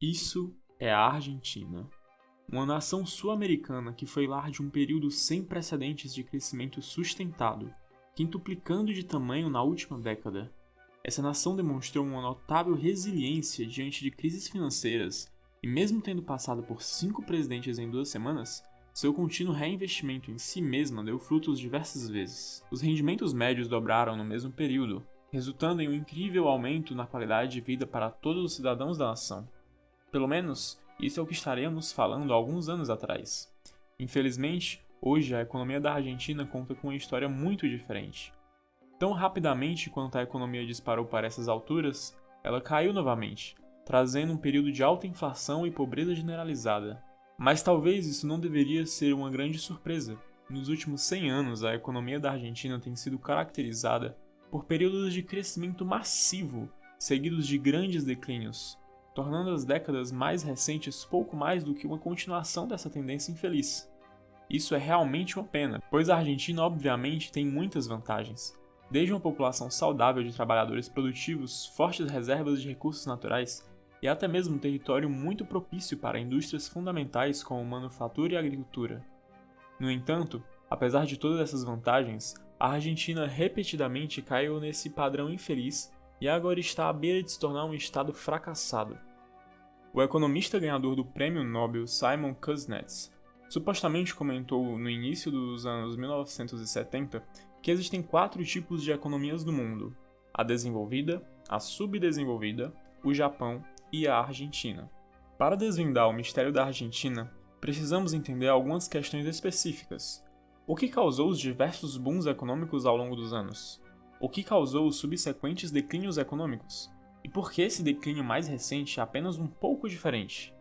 Isso é a Argentina, uma nação sul-americana que foi lar de um período sem precedentes de crescimento sustentado, quintuplicando de tamanho na última década. Essa nação demonstrou uma notável resiliência diante de crises financeiras e, mesmo tendo passado por 5 presidentes em 2 semanas, seu contínuo reinvestimento em si mesma deu frutos diversas vezes. Os rendimentos médios dobraram no mesmo período, resultando em um incrível aumento na qualidade de vida para todos os cidadãos da nação. Pelo menos, isso é o que estaremos falando há alguns anos atrás. Infelizmente, hoje a economia da Argentina conta com uma história muito diferente. Tão rapidamente quanto a economia disparou para essas alturas, ela caiu novamente, trazendo um período de alta inflação e pobreza generalizada. Mas talvez isso não deveria ser uma grande surpresa. Nos últimos 100 anos, a economia da Argentina tem sido caracterizada por períodos de crescimento massivo, seguidos de grandes declínios, tornando as décadas mais recentes pouco mais do que uma continuação dessa tendência infeliz. Isso é realmente uma pena, pois a Argentina obviamente tem muitas vantagens, desde uma população saudável de trabalhadores produtivos, fortes reservas de recursos naturais e até mesmo um território muito propício para indústrias fundamentais como manufatura e agricultura. No entanto, apesar de todas essas vantagens, a Argentina repetidamente caiu nesse padrão infeliz e agora está à beira de se tornar um estado fracassado. O economista ganhador do Prêmio Nobel Simon Kuznets supostamente comentou no início dos anos 1970 que existem 4 tipos de economias no mundo: a desenvolvida, a subdesenvolvida, o Japão e a Argentina. Para desvendar o mistério da Argentina, precisamos entender algumas questões específicas. O que causou os diversos booms econômicos ao longo dos anos? O que causou os subsequentes declínios econômicos? E por que esse declínio mais recente é apenas um pouco diferente?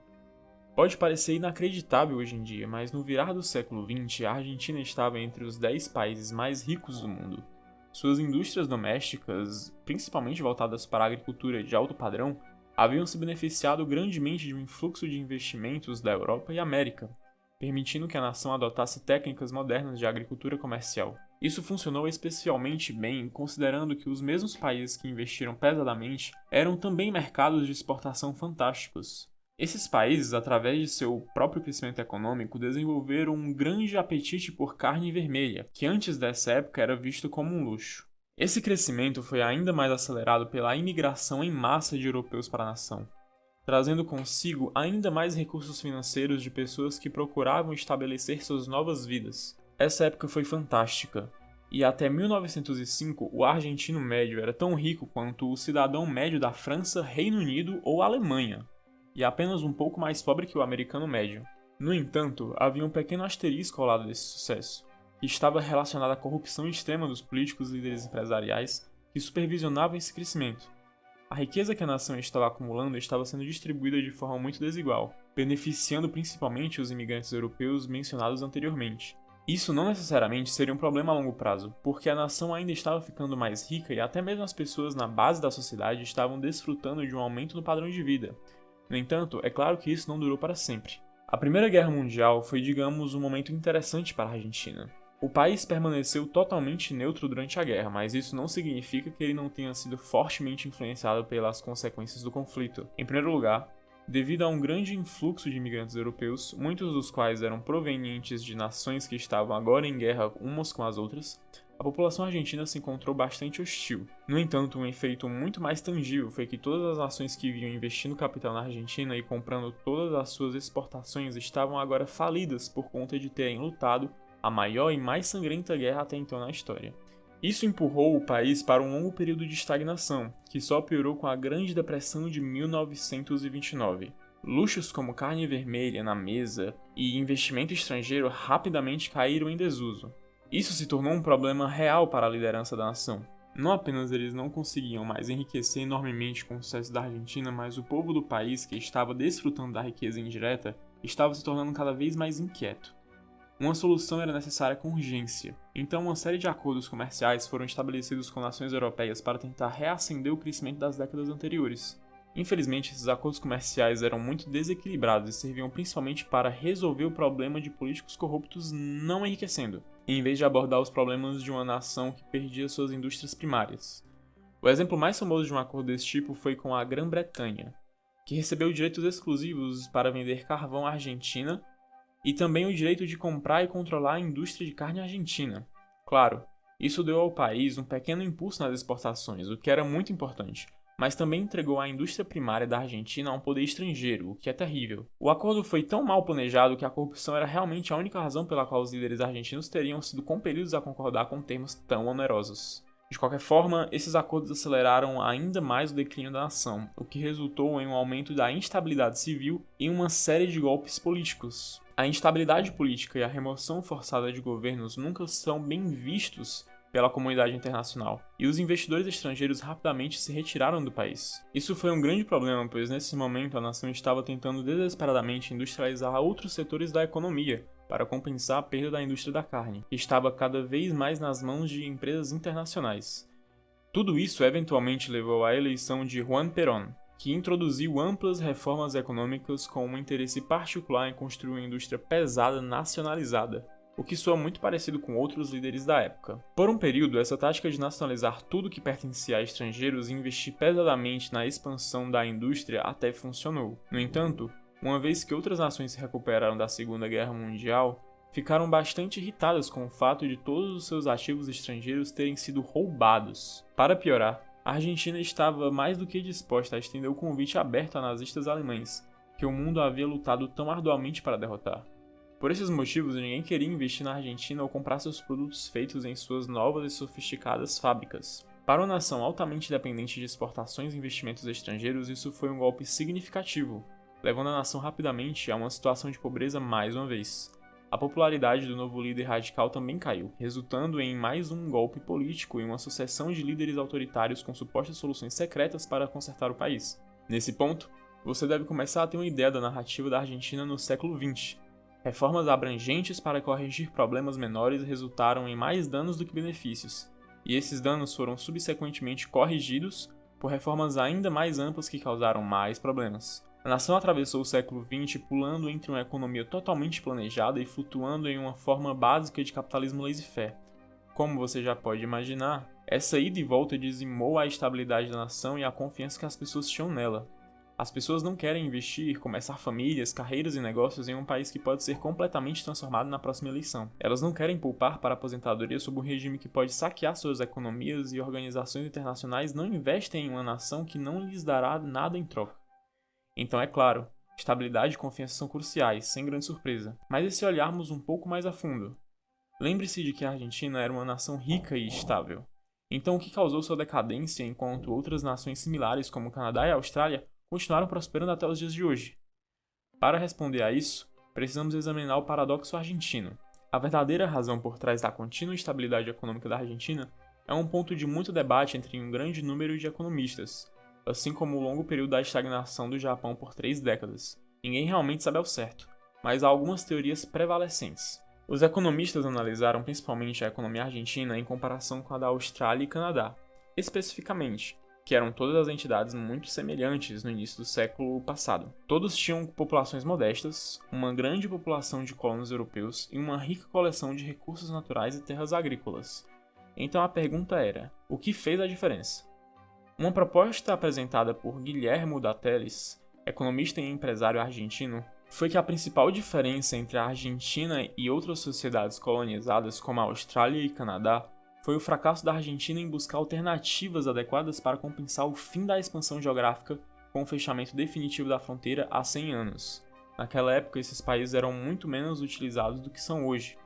Pode parecer inacreditável hoje em dia, mas no virar do século XX, a Argentina estava entre os 10 países mais ricos do mundo. Suas indústrias domésticas, principalmente voltadas para a agricultura de alto padrão, haviam se beneficiado grandemente de um influxo de investimentos da Europa e América, permitindo que a nação adotasse técnicas modernas de agricultura comercial. Isso funcionou especialmente bem, considerando que os mesmos países que investiram pesadamente eram também mercados de exportação fantásticos. Esses países, através de seu próprio crescimento econômico, desenvolveram um grande apetite por carne vermelha, que antes dessa época era visto como um luxo. Esse crescimento foi ainda mais acelerado pela imigração em massa de europeus para a nação, trazendo consigo ainda mais recursos financeiros de pessoas que procuravam estabelecer suas novas vidas. Essa época foi fantástica, e até 1905 o argentino médio era tão rico quanto o cidadão médio da França, Reino Unido ou Alemanha, e apenas um pouco mais pobre que o americano médio. No entanto, havia um pequeno asterisco ao lado desse sucesso, que estava relacionado à corrupção extrema dos políticos e líderes empresariais que supervisionavam esse crescimento. A riqueza que a nação estava acumulando estava sendo distribuída de forma muito desigual, beneficiando principalmente os imigrantes europeus mencionados anteriormente. Isso não necessariamente seria um problema a longo prazo, porque a nação ainda estava ficando mais rica e até mesmo as pessoas na base da sociedade estavam desfrutando de um aumento no padrão de vida. No entanto, é claro que isso não durou para sempre. A Primeira Guerra Mundial foi, digamos, um momento interessante para a Argentina. O país permaneceu totalmente neutro durante a guerra, mas isso não significa que ele não tenha sido fortemente influenciado pelas consequências do conflito. Em primeiro lugar, devido a um grande influxo de imigrantes europeus, muitos dos quais eram provenientes de nações que estavam agora em guerra umas com as outras, a população argentina se encontrou bastante hostil. No entanto, um efeito muito mais tangível foi que todas as nações que vinham investindo capital na Argentina e comprando todas as suas exportações estavam agora falidas por conta de terem lutado a maior e mais sangrenta guerra até então na história. Isso empurrou o país para um longo período de estagnação, que só piorou com a Grande Depressão de 1929. Luxos como carne vermelha na mesa e investimento estrangeiro rapidamente caíram em desuso. Isso se tornou um problema real para a liderança da nação. Não apenas eles não conseguiam mais enriquecer enormemente com o sucesso da Argentina, mas o povo do país, que estava desfrutando da riqueza indireta, estava se tornando cada vez mais inquieto. Uma solução era necessária com urgência, então uma série de acordos comerciais foram estabelecidos com nações europeias para tentar reacender o crescimento das décadas anteriores. Infelizmente, esses acordos comerciais eram muito desequilibrados e serviam principalmente para resolver o problema de políticos corruptos não enriquecendo, em vez de abordar os problemas de uma nação que perdia suas indústrias primárias. O exemplo mais famoso de um acordo desse tipo foi com a Grã-Bretanha, que recebeu direitos exclusivos para vender carvão à Argentina e também o direito de comprar e controlar a indústria de carne argentina. Claro, isso deu ao país um pequeno impulso nas exportações, o que era muito importante, mas também entregou a indústria primária da Argentina a um poder estrangeiro, o que é terrível. O acordo foi tão mal planejado que a corrupção era realmente a única razão pela qual os líderes argentinos teriam sido compelidos a concordar com termos tão onerosos. De qualquer forma, esses acordos aceleraram ainda mais o declínio da nação, o que resultou em um aumento da instabilidade civil e uma série de golpes políticos. A instabilidade política e a remoção forçada de governos nunca são bem vistos pela comunidade internacional, e os investidores estrangeiros rapidamente se retiraram do país. Isso foi um grande problema, pois nesse momento a nação estava tentando desesperadamente industrializar outros setores da economia, para compensar a perda da indústria da carne, que estava cada vez mais nas mãos de empresas internacionais. Tudo isso eventualmente levou à eleição de Juan Perón, que introduziu amplas reformas econômicas com um interesse particular em construir uma indústria pesada nacionalizada, o que soa muito parecido com outros líderes da época. Por um período, essa tática de nacionalizar tudo que pertencia a estrangeiros e investir pesadamente na expansão da indústria até funcionou. No entanto, uma vez que outras nações se recuperaram da Segunda Guerra Mundial, ficaram bastante irritadas com o fato de todos os seus ativos estrangeiros terem sido roubados. Para piorar, a Argentina estava mais do que disposta a estender o convite aberto a nazistas alemães, que o mundo havia lutado tão arduamente para derrotar. Por esses motivos, ninguém queria investir na Argentina ou comprar seus produtos feitos em suas novas e sofisticadas fábricas. Para uma nação altamente dependente de exportações e investimentos estrangeiros, isso foi um golpe significativo, levando a nação rapidamente a uma situação de pobreza mais uma vez. A popularidade do novo líder radical também caiu, resultando em mais um golpe político e uma sucessão de líderes autoritários com supostas soluções secretas para consertar o país. Nesse ponto, você deve começar a ter uma ideia da narrativa da Argentina no século XX. Reformas abrangentes para corrigir problemas menores resultaram em mais danos do que benefícios, e esses danos foram subsequentemente corrigidos por reformas ainda mais amplas que causaram mais problemas. A nação atravessou o século XX pulando entre uma economia totalmente planejada e flutuando em uma forma básica de capitalismo laissez-faire. Como você já pode imaginar, essa ida e volta dizimou a estabilidade da nação e a confiança que as pessoas tinham nela. As pessoas não querem investir, começar famílias, carreiras e negócios em um país que pode ser completamente transformado na próxima eleição. Elas não querem poupar para a aposentadoria sob um regime que pode saquear suas economias, e organizações internacionais não investem em uma nação que não lhes dará nada em troca. Então, é claro, estabilidade e confiança são cruciais, sem grande surpresa. Mas e se olharmos um pouco mais a fundo? Lembre-se de que a Argentina era uma nação rica e estável. Então, o que causou sua decadência enquanto outras nações similares, como o Canadá e a Austrália, continuaram prosperando até os dias de hoje? Para responder a isso, precisamos examinar o paradoxo argentino. A verdadeira razão por trás da contínua estabilidade econômica da Argentina é um ponto de muito debate entre um grande número de economistas, assim como o longo período da estagnação do Japão por 3 décadas. Ninguém realmente sabe ao certo, mas há algumas teorias prevalecentes. Os economistas analisaram principalmente a economia argentina em comparação com a da Austrália e Canadá, especificamente, que eram todas as entidades muito semelhantes no início do século passado. Todos tinham populações modestas, uma grande população de colonos europeus e uma rica coleção de recursos naturais e terras agrícolas. Então a pergunta era, o que fez a diferença? Uma proposta apresentada por Guillermo da Teles, economista e empresário argentino, foi que a principal diferença entre a Argentina e outras sociedades colonizadas como a Austrália e Canadá foi o fracasso da Argentina em buscar alternativas adequadas para compensar o fim da expansão geográfica com o fechamento definitivo da fronteira há 100 anos. Naquela época, esses países eram muito menos utilizados do que são hoje,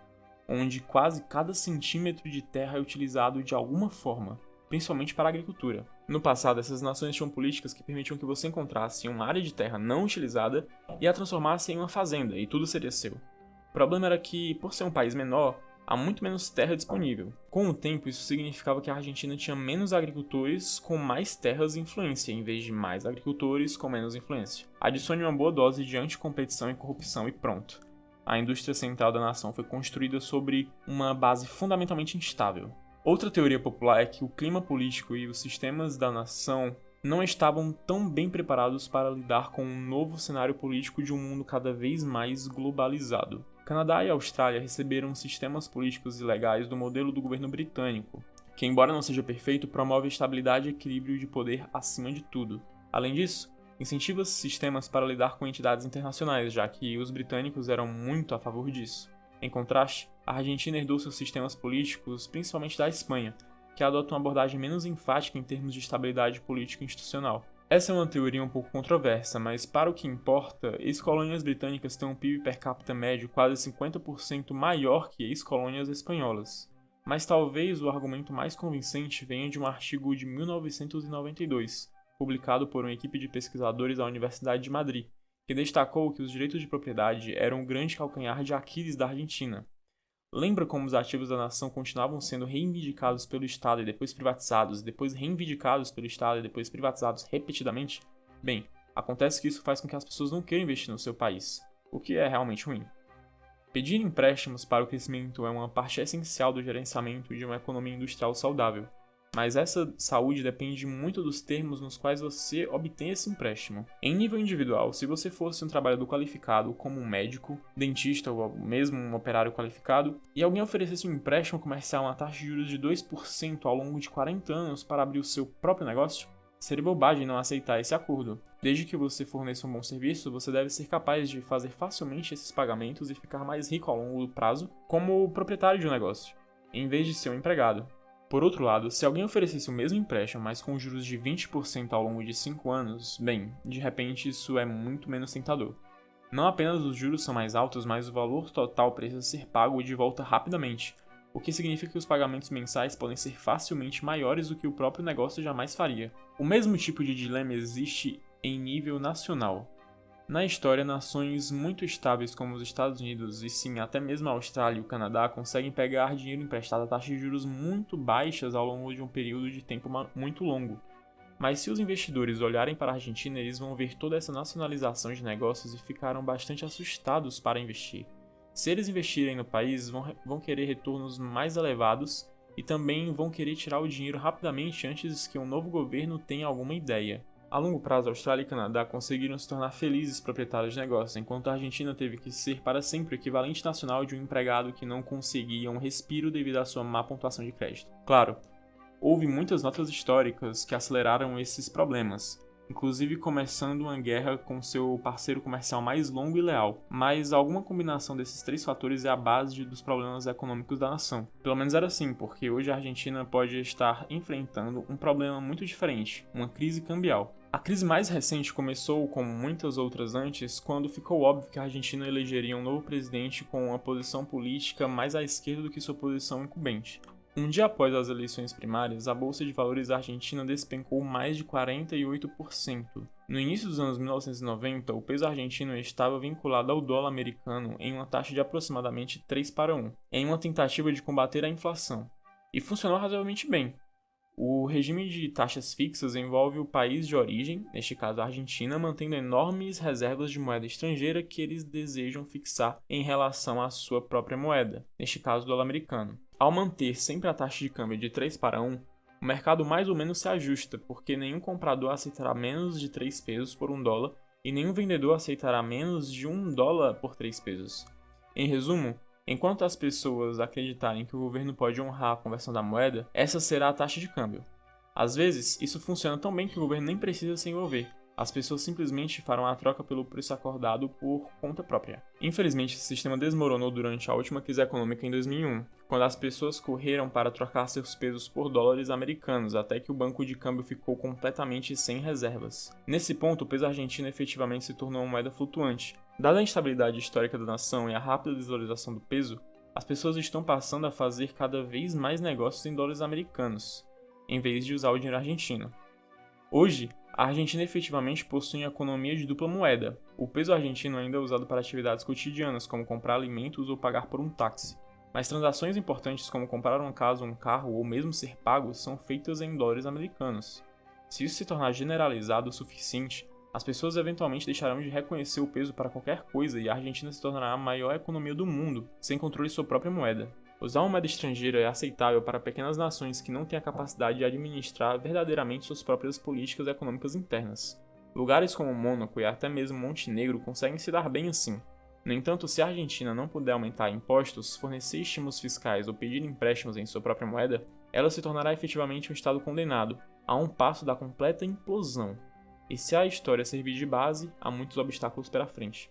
onde quase cada centímetro de terra é utilizado de alguma forma, principalmente para a agricultura. No passado, essas nações tinham políticas que permitiam que você encontrasse uma área de terra não utilizada e a transformasse em uma fazenda, e tudo seria seu. O problema era que, por ser um país menor, há muito menos terra disponível. Com o tempo, isso significava que a Argentina tinha menos agricultores com mais terras e influência, em vez de mais agricultores com menos influência. Adicione uma boa dose de anticompetição e corrupção e pronto. A indústria central da nação foi construída sobre uma base fundamentalmente instável. Outra teoria popular é que o clima político e os sistemas da nação não estavam tão bem preparados para lidar com um novo cenário político de um mundo cada vez mais globalizado. Canadá e Austrália receberam sistemas políticos e legais do modelo do governo britânico, que, embora não seja perfeito, promove estabilidade e equilíbrio de poder acima de tudo. Além disso, incentiva sistemas para lidar com entidades internacionais, já que os britânicos eram muito a favor disso. Em contraste, a Argentina herdou seus sistemas políticos, principalmente da Espanha, que adota uma abordagem menos enfática em termos de estabilidade política e institucional. Essa é uma teoria um pouco controversa, mas para o que importa, ex-colônias britânicas têm um PIB per capita médio quase 50% maior que ex-colônias espanholas. Mas talvez o argumento mais convincente venha de um artigo de 1992, publicado por uma equipe de pesquisadores da Universidade de Madrid, que destacou que os direitos de propriedade eram o grande calcanhar de Aquiles da Argentina. Lembra como os ativos da nação continuavam sendo reivindicados pelo Estado e depois privatizados, e depois reivindicados pelo Estado e depois privatizados repetidamente? Bem, acontece que isso faz com que as pessoas não queiram investir no seu país, o que é realmente ruim. Pedir empréstimos para o crescimento é uma parte essencial do gerenciamento de uma economia industrial saudável, mas essa saúde depende muito dos termos nos quais você obtém esse empréstimo. Em nível individual, se você fosse um trabalhador qualificado, como um médico, dentista ou mesmo um operário qualificado, e alguém oferecesse um empréstimo comercial a uma taxa de juros de 2% ao longo de 40 anos para abrir o seu próprio negócio, seria bobagem não aceitar esse acordo. Desde que você forneça um bom serviço, você deve ser capaz de fazer facilmente esses pagamentos e ficar mais rico ao longo do prazo como proprietário de um negócio, em vez de ser um empregado. Por outro lado, se alguém oferecesse o mesmo empréstimo, mas com juros de 20% ao longo de 5 anos, bem, de repente isso é muito menos tentador. Não apenas os juros são mais altos, mas o valor total precisa ser pago de volta rapidamente, o que significa que os pagamentos mensais podem ser facilmente maiores do que o próprio negócio jamais faria. O mesmo tipo de dilema existe em nível nacional. Na história, nações muito estáveis como os Estados Unidos e sim, até mesmo a Austrália e o Canadá conseguem pegar dinheiro emprestado a taxas de juros muito baixas ao longo de um período de tempo muito longo. Mas se os investidores olharem para a Argentina, eles vão ver toda essa nacionalização de negócios e ficarão bastante assustados para investir. Se eles investirem no país, vão querer retornos mais elevados e também vão querer tirar o dinheiro rapidamente antes que um novo governo tenha alguma ideia. A longo prazo, a Austrália e o Canadá conseguiram se tornar felizes proprietários de negócios, enquanto a Argentina teve que ser para sempre o equivalente nacional de um empregado que não conseguia um respiro devido à sua má pontuação de crédito. Claro, houve muitas notas históricas que aceleraram esses problemas, inclusive começando uma guerra com seu parceiro comercial mais longo e leal, mas alguma combinação desses três fatores é a base dos problemas econômicos da nação. Pelo menos era assim, porque hoje a Argentina pode estar enfrentando um problema muito diferente, uma crise cambial. A crise mais recente começou, como muitas outras antes, quando ficou óbvio que a Argentina elegeria um novo presidente com uma posição política mais à esquerda do que sua posição incumbente. Um dia após as eleições primárias, a Bolsa de Valores argentina despencou mais de 48%. No início dos anos 1990, o peso argentino estava vinculado ao dólar americano em uma taxa de aproximadamente 3:1, em uma tentativa de combater a inflação. E funcionou razoavelmente bem. O regime de taxas fixas envolve o país de origem, neste caso a Argentina, mantendo enormes reservas de moeda estrangeira que eles desejam fixar em relação à sua própria moeda, neste caso o dólar americano. Ao manter sempre a taxa de câmbio de 3:1, o mercado mais ou menos se ajusta, porque nenhum comprador aceitará menos de 3 pesos por $1 e nenhum vendedor aceitará menos de $1 por 3 pesos. Em resumo, enquanto as pessoas acreditarem que o governo pode honrar a conversão da moeda, essa será a taxa de câmbio. Às vezes, isso funciona tão bem que o governo nem precisa se envolver. As pessoas simplesmente farão a troca pelo preço acordado por conta própria. Infelizmente, esse sistema desmoronou durante a última crise econômica em 2001, quando as pessoas correram para trocar seus pesos por dólares americanos, até que o banco de câmbio ficou completamente sem reservas. Nesse ponto, o peso argentino efetivamente se tornou uma moeda flutuante. Dada a instabilidade histórica da nação e a rápida desvalorização do peso, as pessoas estão passando a fazer cada vez mais negócios em dólares americanos, em vez de usar o dinheiro argentino. Hoje, a Argentina efetivamente possui uma economia de dupla moeda. O peso argentino ainda é usado para atividades cotidianas, como comprar alimentos ou pagar por um táxi. Mas transações importantes como comprar uma casa, um carro ou mesmo ser pago são feitas em dólares americanos. Se isso se tornar generalizado o suficiente, as pessoas eventualmente deixarão de reconhecer o peso para qualquer coisa e a Argentina se tornará a maior economia do mundo, sem controle de sua própria moeda. Usar uma moeda estrangeira é aceitável para pequenas nações que não têm a capacidade de administrar verdadeiramente suas próprias políticas econômicas internas. Lugares como Mônaco e até mesmo Montenegro conseguem se dar bem assim. No entanto, se a Argentina não puder aumentar impostos, fornecer estímulos fiscais ou pedir empréstimos em sua própria moeda, ela se tornará efetivamente um estado condenado, a um passo da completa implosão. E se a história servir de base, há muitos obstáculos pela frente.